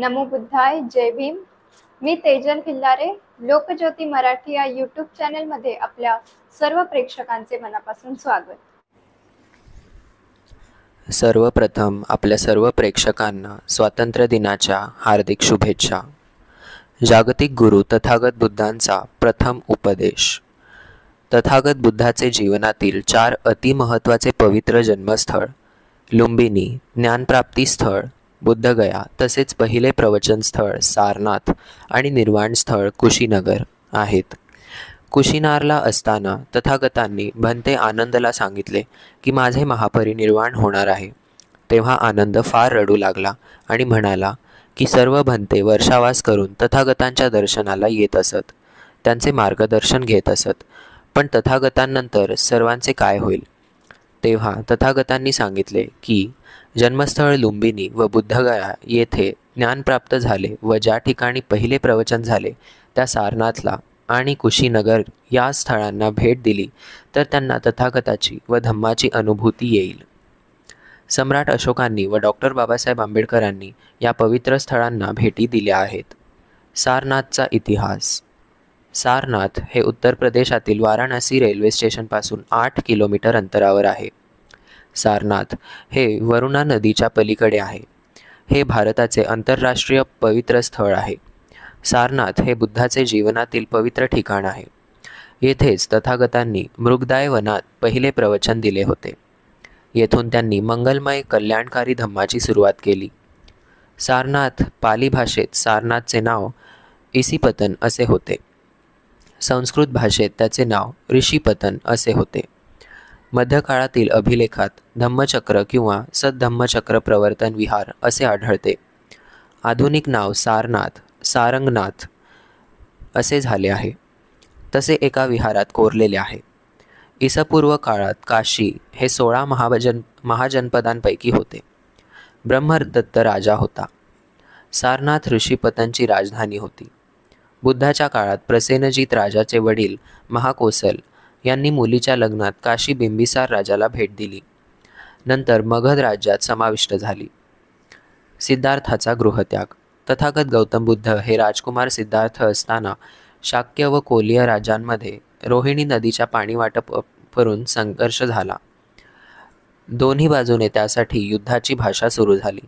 नमो बुद्धाय. जय भीम. मी तेजल खिल्लारे. लोकज्योती मराठी या यूट्यूब चॅनलमध्ये आपल्या सर्व प्रेक्षकांचे मनापासून स्वागत. सर्वप्रथम आपल्या सर्व प्रेक्षकांना स्वातंत्र्य दिनाच्या हार्दिक शुभेच्छा. जागतिक गुरु तथागत बुद्धांचा प्रथम उपदेश. तथागत बुद्धाचे जीवनातील 4 अतिमहत्त्वाचे पवित्र जन्मस्थळ लुंबिनी, ज्ञानप्राप्ती स्थळ बुद्धगया, तसेच पहिले प्रवचन स्थळ सारनाथ आणि निर्वाण स्थळ कुशीनगर आहेत. कुशीनारला असताना तथागतांनी भंते आनंदला सांगितले की माझे महापरिनिर्वाण होणार आहे. तेव्हा आनंद फार रडू लागला आणि म्हणाला की सर्व भंते वर्षावास करून तथागतांच्या दर्शनाला येत असत, त्यांचे मार्गदर्शन घेत असत, पण तथागतांनंतर सर्वांचे काय होईल. तेव्हा तथागतांनी सांगितले की जन्मस्थळ लुंबिनी व बुद्धगया येथे ज्ञान प्राप्त झाले व ज्या ठिकाणी पहिले प्रवचन झाले त्या सारनाथला आणि कुशीनगर या स्थळांना भेट दिली तर त्यांना तथागताची व धम्माची अनुभूती येईल. सम्राट अशोकांनी व डॉक्टर बाबासाहेब आंबेडकरांनी या पवित्र स्थळांना भेटी दिल्या आहेत. सारनाथचा इतिहास. सारनाथ हे उत्तर प्रदेशातील वाराणसी रेल्वे स्टेशनपासून 8 किलोमीटर अंतरावर आहे. सारनाथ हे वरुणा नदीच्या पलीकडे आहे. हे भारताचे आंतरराष्ट्रीय पवित्र स्थळ आहे. सारनाथ हे बुद्धाचे जीवनातील पवित्र ठिकाण आहे. येथेच तथागतांनी मृगदाय वनात पहिले प्रवचन दिले होते. येथून त्यांनी मंगलमय कल्याणकारी धम्माची सुरुवात केली. सारनाथ पाली भाषेत सारनाथचे नाव इसिपतन असे होते. संस्कृत भाषेत त्याचे नाव ऋषीपतन असे होते. मध्यकाळातील अभिलेखात धम्मचक्र किंवा सद्धम्मचक्र प्रवर्तन विहार असे आढळते. आधुनिक नाव सारनाथ, सारंगनाथ असे झाले आहे. तसे एका विहारात कोरलेले आहे. ईसापूर्व काळात काशी हे 16 महाजनपदांपैकी होते. ब्रह्मदत्त राजा होता. सारनाथ ऋषीपतनची राजधानी होती. बुद्धाच्या काळात प्रसेनजित राजाचे वडील महाकोसल यांनी मुलीच्या लग्नात काशी बिंबिसार राजाला भेट दिली. नंतर मगध राज्यात समाविष्ट झाली. सिद्धार्थाचा गृहत्याग. तथागत गौतम बुद्ध हे राजकुमार सिद्धार्थ असताना शाक्य व कोलीय राज्यांमध्ये रोहिणी नदीच्या पाणी वाटपावरून संघर्ष झाला. दोन्ही बाजूने त्यासाठी युद्धाची भाषा सुरू झाली.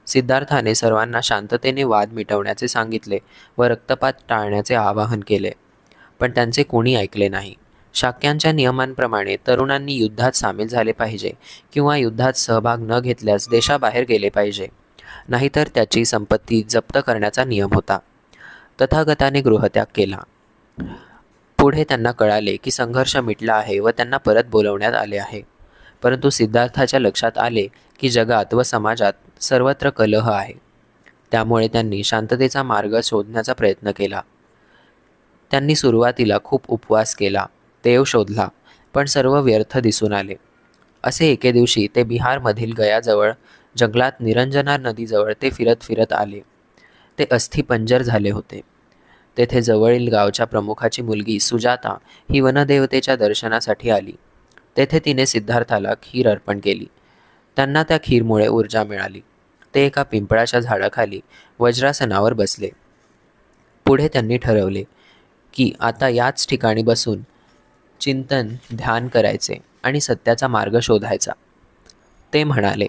सिद्धार्थाने सर्वांना शांततेने वाद मिटवण्याचे सांगितले व रक्तपात टाळण्याचे आवाहन केले, पण त्यांचे कोणी ऐकले नाही. शाक्यांच्या नियमांप्रमाणे तरुणांनी युद्धात सामील झाले पाहिजे किंवा युद्धात सहभाग न घेतल्यास देशाबाहेर गेले पाहिजे, नाहीतर त्याची संपत्ती जप्त करण्याचा नियम होता. तथागताने गृहत्याग केला. पुढे त्यांना कळाले की संघर्ष मिटला आहे व त्यांना परत बोलवण्यात आले आहे. परंतु सिद्धार्थाच्या लक्षात आले की जगात व समाजात सर्वत्र कलह आहे. त्यामुळे त्यांनी शांततेचा मार्ग शोधण्याचा प्रयत्न केला. त्यांनी सुरुवातीला खूप उपवास केला, देव शोधला, पण सर्व व्यर्थ दिसून आले. असे एके दिवशी ते बिहारमधील गयाजवळ जंगलात निरंजना नदीजवळ ते फिरत फिरत आले. ते अस्थिपंजर झाले होते. तेथे जवळील गावच्या प्रमुखाची मुलगी सुजाता ही वनदेवतेच्या दर्शनासाठी आली. तेथे तिने सिद्धार्थाला खीर अर्पण केली. त्यांना त्या खीरमुळे ऊर्जा मिळाली. ते एका पिंपळाच्या झाडाखाली वज्रासनावर बसले. पुढे त्यांनी ठरवले की आता याच ठिकाणी बसून चिंतन ध्यान करायचे आणि सत्याचा मार्ग शोधायचा. ते म्हणाले,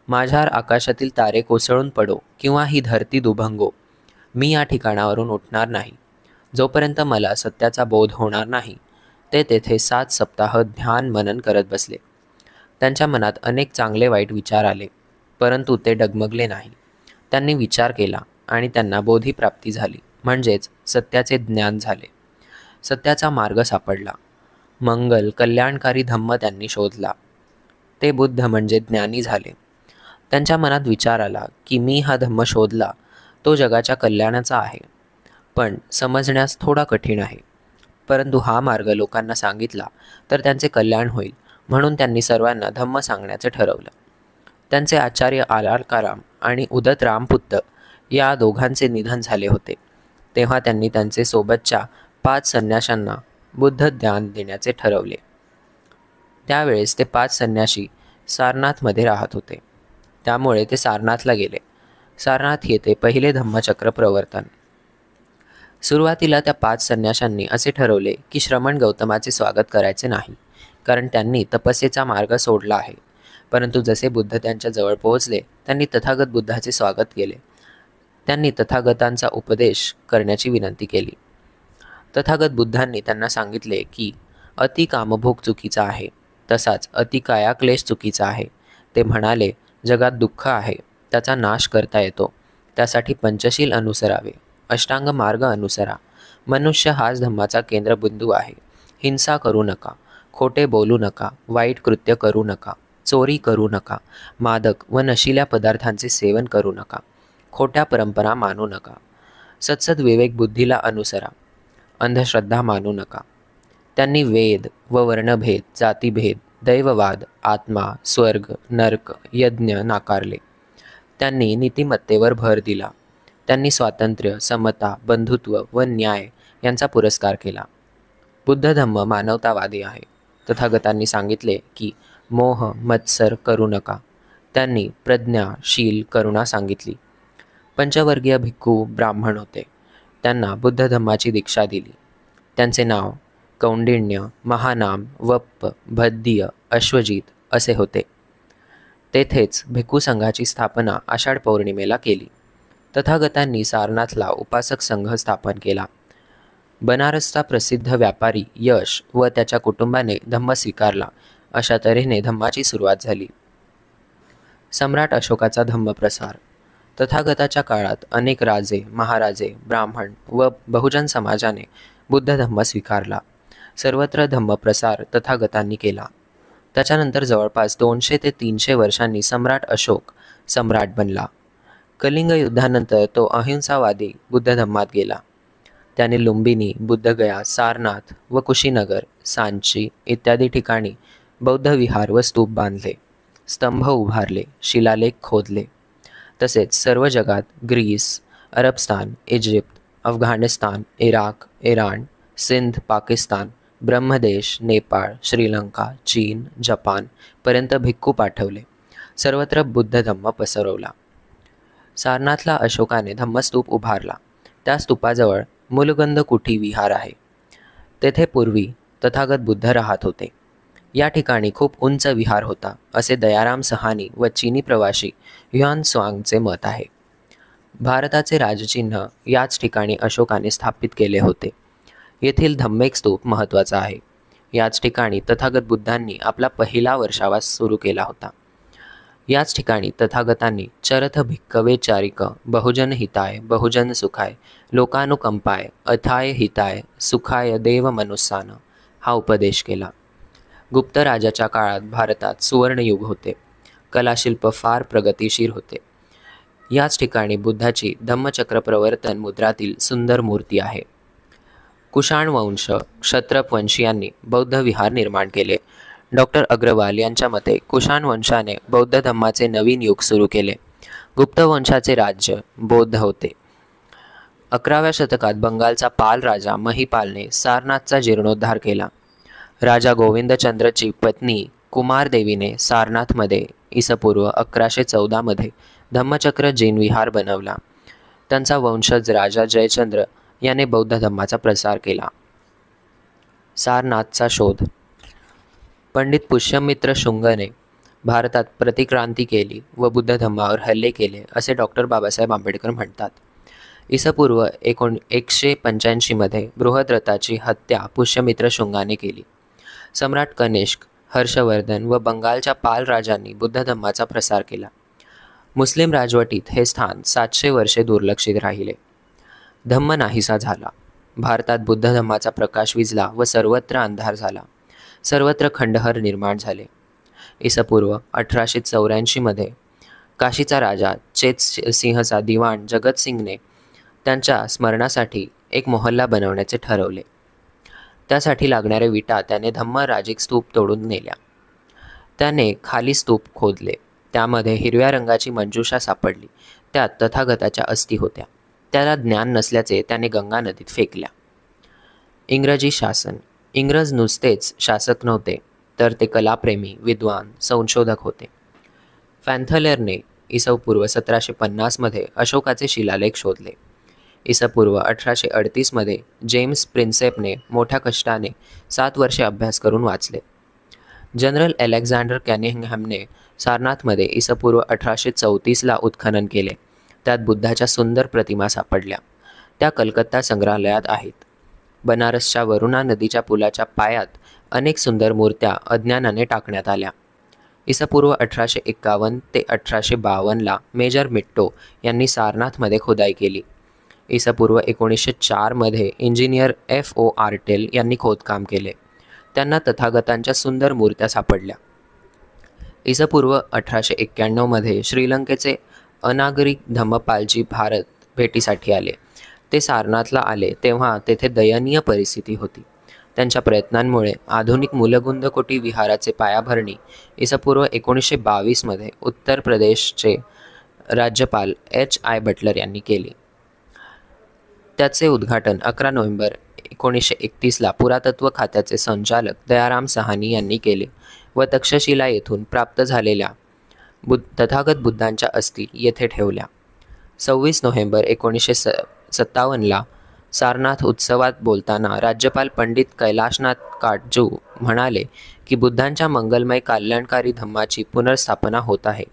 माझ्यावर आकाशातील तारे कोसळून पडो किंवा ही धरती दुभंगो, मी या ठिकाणावरून उठणार नाही जोपर्यंत मला सत्याचा बोध होणार नाही. ते तेथे 7 सप्ताह ध्यान मनन करत बसले. त्यांच्या मनात अनेक चांगले वाईट विचार आले, परंतु ते डगमगले नाही. त्यांनी विचार केला आणि त्यांना बोधीप्राप्ती झाली, म्हणजेच सत्याचे ज्ञान झाले. सत्याचा मार्ग सापडला. मंगल कल्याणकारी धम्म त्यांनी शोधला. ते बुद्ध म्हणजे ज्ञानी झाले. त्यांच्या मनात विचार आला की मी हा धम्म शोधला, तो जगाच्या कल्याणाचा आहे, पण समजण्यास थोडा कठीण आहे. परंतु हा मार्ग लोकांना सांगितला तर त्यांचे कल्याण होईल, म्हणून त्यांनी सर्वांना धम्म सांगण्याचे ठरवलं. त्यांचे आचार्य आलाकाराम आणि उदत रामपुत्त या दोघांचे निधन झाले होते. तेव्हा त्यांनी त्यांचे सोबतच्या 5 संन्याशांना बुद्ध ज्ञान देण्याचे ठरवले. त्यावेळेस ते 5 संन्याशी सारनाथमध्ये राहत होते. त्यामुळे ते सारनाथला गेले. सारनाथ येथे पहिले धम्मचक्र प्रवर्तन. सुरुवातीला त्या 5 संन्याशांनी असे ठरवले की श्रमण गौतमाचे स्वागत करायचे नाही, कारण त्यांनी तपस्येचा मार्ग सोडला आहे. परंतु जसे बुद्ध त्यांच्या जवळ पोहोचले त्यांनी तथागत बुद्धाचे स्वागत केले. त्यांनी तथागतांचा उपदेश करण्याची विनंती केली. तथागत बुद्धांनी त्यांना सांगितले की अति कामभोग चुकीचा आहे, तसाच अति कायाक्लेश चुकीचा आहे. ते म्हणाले, जगात दुःख आहे, त्याचा नाश करता येतो. त्यासाठी पंचशील अनुसरावे, अष्टांग मार्ग अनुसरा. मनुष्य हाच धम्माचा केंद्रबिंदू आहे. हिंसा करू नका, खोटे बोलू नका, वाईट कृत्य करू नका, चोरी करू नका, मादक व नशिल्या पदार्थांचे सेवन करू नका, खोट्या परंपरा मानू नका, सत्सद विवेक बुद्धीला अनुसरा, अंधश्रद्धा मानू नका. त्यांनी वेद व वर्णभेद, जातीभेद, दैववाद, आत्मा, स्वर्ग, नर्क, यज्ञ नाकारले. त्यांनी नीतिमत्तेवर भर दिला. त्यांनी स्वातंत्र्य, समता, बंधुत्व व न्याय यांचा पुरस्कार केला. बुद्ध धम्म मानवतावादी आहे. तथागतांनी सांगितले की मोह, मत्सर करू नका. त्यांनी प्रज्ञा, शील, करुणा सांगितली. पंचवर्गीय भिक्खू ब्राह्मण होते. त्यांना बुद्ध धम्माची दीक्षा दिली. त्यांचे नाव कौंडिण्य, महानाम, वप्प, भद्दीय, अश्वजित असे होते. तेथेच भिक्खू संघाची स्थापना आषाढ पौर्णिमेला केली. तथागतांनी सारनाथला उपासक संघ स्थापन केला. बनारसचा प्रसिद्ध व्यापारी यश व त्याच्या कुटुंबाने धम्म स्वीकारला. अशा तऱ्हेने धम्माची सुरुवात झाली. सम्राट अशोकाचा धम्मप्रसार. तथागताच्या काळात अनेक राजे, महाराजे, ब्राह्मण व बहुजन समाजाने बुद्ध धम्म स्वीकारला. सर्वत्र धम्मप्रसार तथागतांनी केला. त्याच्यानंतर जवळपास 200 ते 300 वर्षांनी सम्राट अशोक सम्राट बनला. कलिंग युद्धानंतर तो अहिंसावादी बुद्ध धम्मात गेला. त्याने लुंबिनी, बुद्धगया, सारनाथ व कुशीनगर, सांची इत्यादी ठिकाणी बौद्ध विहार व स्तूप बांधले, स्तंभ उभारले, शिलालेख खोदले. तसेच सर्व जगात ग्रीस, अरबस्तान, Egypt, Afghanistan, Iraq, Iran, Sindh, Pakistan, ब्रह्मदेश, नेपाळ, श्रीलंका, चीन, जपान पर्यंत भिक्खू पाठवले. सर्वत्र बुद्ध धम्म पसरवला. सारनाथला अशोकाने धम्मस्तूप उभारला. त्या स्तूपाजवळ मुलगंध कुटी विहार आहे. तेथे पूर्वी तथागत बुद्ध राहत होते. या ठिकाणी खूप उंच विहार होता असे दयाराम सहानी व चीनी प्रवासी ह्युआन स्वांगचे मत आहे. भारताचे राजचिन्ह याच ठिकाणी अशोकाने स्थापित केले होते. येथील धम्मेक स्तूप महत्त्वाचा आहे. याच ठिकाणी तथागत बुद्धांनी आपला पहिला वर्षावास सुरू केला होता. याच ठिकाणी तथागतांनी चरथ भिक्कवे चारिक, बहुजन हिताय, बहुजन सुखाय, लोकानुकंपाय, अथाय हिताय, सुखाय देव मनुस्सान हा उपदेश केला. गुप्त राजाच्या काळात भारतात सुवर्णयुग होते. कलाशिल्प फार प्रगतिशील होते. याच ठिकाणी बुद्धाची धम्मचक्र प्रवर्तन मुद्रातील सुंदर मूर्ती आहे. कुशाण वंश क्षत्रप वंशीयांनी बौद्ध विहार निर्माण केले. डॉक्टर अग्रवाल यांच्या मते कुशाण वंशाने बौद्ध धम्माचे नवीन युग सुरू केले. गुप्त वंशाचे राज्य बौद्ध होते. 11व्या शतकात बंगालचा पाल राजा महिपालने सारनाथचा जीर्णोद्धार केला. राजा गोविंदचंद्रची पत्नी कुमारदेवीने सारनाथमध्ये इसपूर्व 1114 मध्ये धम्मचक्र जैन विहार बनवला. त्यांचा वंशज राजा जयचंद्र याने बौद्ध धम्माचा प्रसार केला. सारनाथचा शोध. पंडित पुष्यमित्र शुंगने भारतात प्रतिक्रांती केली व बुद्ध धम्मावर हल्ले केले असे डॉक्टर बाबासाहेब आंबेडकर म्हणतात. इसपूर्व 185 मध्ये बृहद्रथाची हत्या पुष्यमित्र शुंगाने केली. सम्राट कनिष्क, हर्षवर्धन व बंगालच्या पाल राजांनी बुद्ध धम्माचा प्रसार केला. मुस्लिम राजवटीत हे स्थान 700 वर्षे दुर्लक्षित राहिले. धम्म नाहीसा झाला. भारतात बुद्ध धम्माचा प्रकाश विझला व सर्वत्र अंधार झाला. सर्वत्र खंडहर निर्माण झाले. इसपूर्व 1884 मध्ये काशीचा राजा चेतसिंहचा दिवाण जगतसिंगने त्यांच्या स्मरणासाठी एक मोहल्ला बनवण्याचे ठरवले. त्यासाठी लागणारे विटा त्याने धम्मराजिक स्तूप तोडून नेल्या. त्याने खाली स्तूप खोदले. त्यामध्ये हिरव्या रंगाची मंजुषा सापडली. त्यात तथागताच्या अस्थी होत्या. त्याला ज्ञान नसल्याचे त्याने गंगा नदीत फेकल्या. इंग्रजी शासन. इंग्रज नुसतेच शासक नव्हते, तर ते कलाप्रेमी, विद्वान, संशोधक होते. फॅन्थलरने इसपूर्व 1750 अशोकाचे शिलालेख शोधले. इसपूर्व 1838 जेम्स प्रिन्सेपने मोठ्या कष्टाने 7 वर्षे अभ्यास करून वाचले. जनरल अलेक्झांडर कॅनिंगहॅमने सारनाथमध्ये इसपूर्व 1834 उत्खनन केले. त्यात बुद्धाच्या सुंदर प्रतिमा सापडल्या. त्या कलकत्ता संग्रहालयात आहेत. बनारसच्या वरुणा नदीच्या पुलाच्या पायात अनेक सुंदर मूर्त्या अज्ञानाने टाकण्यात आल्या. इसपूर्व 1851 ते 1852 मेजर मिट्टो यांनी सारनाथमध्ये खोदाई केली. इसपूर्व 1904 इंजिनियर F.O. आर्टेल यांनी खोदकाम केले. त्यांना तथागतांच्या सुंदर मूर्त्या सापडल्या. इसपूर्व 1891 श्रीलंकेचे अनागरिक धम्मपालजी भारत भेटीसाठी आले. ते सारनाथला आले तेव्हा तेथे दयनीय परिस्थिती होती. त्यांच्या प्रयत्नांमुळे आधुनिक मूलगुंद कोटी विहाराचे पायाभरणी इसपूर्व 1922 उत्तर प्रदेशचे राज्यपाल H.I. बटलर यांनी केली. त्याचे उद्घाटन 11 नोव्हेंबर 1931 पुरातत्व खात्याचे संचालक दयाराम सहानी यांनी केले व तक्षशिला येथून प्राप्त झालेल्या तथागत बुद्धांच्या अस्थी येथे ठेवल्या. 26 नोव्हेंबर 1957 सारनाथ उत्सवात बोलताना राज्यपाल पंडित कैलाशनाथ काटजू म्हणाले की बुद्धांच्या मंगलमय कल्याणकारी धम्माची पुनर्स्थापना होत आहे.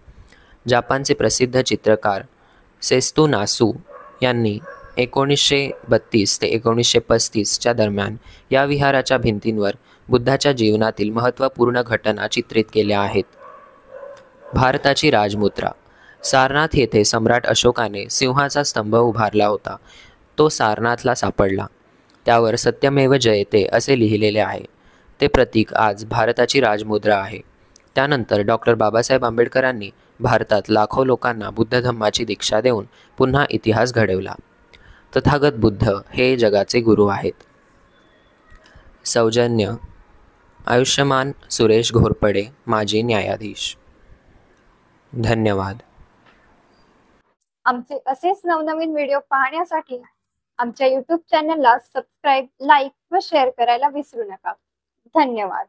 जपानचे प्रसिद्ध चित्रकार सेत्सू नासू यांनी 1932 ते 1935 दरम्यान या विहाराच्या भिंतींवर बुद्धाच्या जीवनातील महत्त्वपूर्ण घटना चित्रित केल्या आहेत. भारताची राजमुद्रा. सारनाथ येथे सम्राट अशोकाने सिंहाचा स्तंभ उभारला होता. तो सारनाथला सापडला. त्यावर सत्यमेव जयते असे लिहिलेले आहे. ते प्रतीक आज भारताची राजमुद्रा आहे. त्यानंतर डॉक्टर बाबासाहेब आंबेडकरांनी भारतात लाखो लोकांना बुद्ध धम्माची दीक्षा देऊन पुन्हा इतिहास घडवला. तथागत बुद्ध हे जगाचे गुरु आहेत. सौजन्य आयुष्यमान सुरेश घोरपडे, माजी न्यायाधीश. धन्यवाद. आमचे असेच नवनवीन व्हिडिओ पाहण्यासाठी आमच्या YouTube चॅनलला सबस्क्राईब, लाईक व शेअर करायला विसरू नका. धन्यवाद.